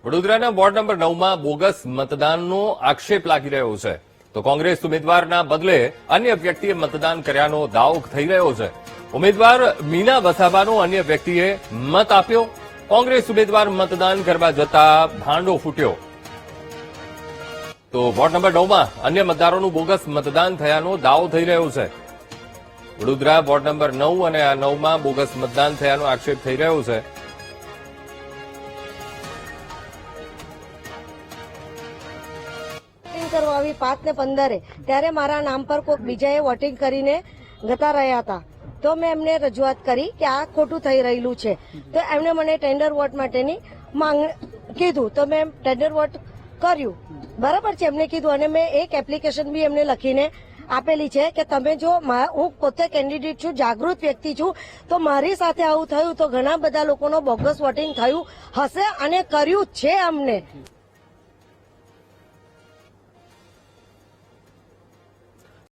વડોદરાના ward number 9માં bogus મતદાનનો આક્ષેપ લાગી રહ્યો છે, તો કોંગ્રેસ ઉમેદવારના બદલે અન્ય વ્યક્તિએ મતદાન કર્યાનો દાવો થઈ રહ્યો છે. ઉમેદવાર મીના વસાવાનો અન્ય વ્યક્તિએ મત આપ્યો. કોંગ્રેસ ઉમેદવાર મતદાન કરવા જતા ભાંડો ફૂટ્યો. તો વોર્ડ નંબર 9માં અન્ય મતદારોનું બોગસ મતદાન થયાનો દાવો થઈ રહ્યો છે. વડોદરા વોર્ડ નંબર 9 અને આ 9માં બોગસ મતદાન થયાનો આક્ષેપ થઈ રહ્યો છે. કરવા આવી 5 ને 15 ત્યારે મારા નામ પર કોઈક બીજાએ વોટિંગ કરીને જતા રહ્યા હતા. તો મેં એમને રજૂઆત કરી કે આ ખોટું થઈ રહેલું છે. તો એમણે મને ટેન્ડર વોટ માટેની માંગ કીધું. તો મેં ટેન્ડર વોટ કર્યું. બરાબર છે, એમને કીધું. અને મેં એક એપ્લિકેશન બી એમને લખીને આપેલી છે કે તમે જો હું પોતે કેન્ડિડેટ છું, જાગૃત વ્યક્તિ છું, તો મારી સાથે આવું થયું તો ઘણા બધા લોકોનો બોગસ વોટિંગ થયું હશે અને કર્યું છે અમને.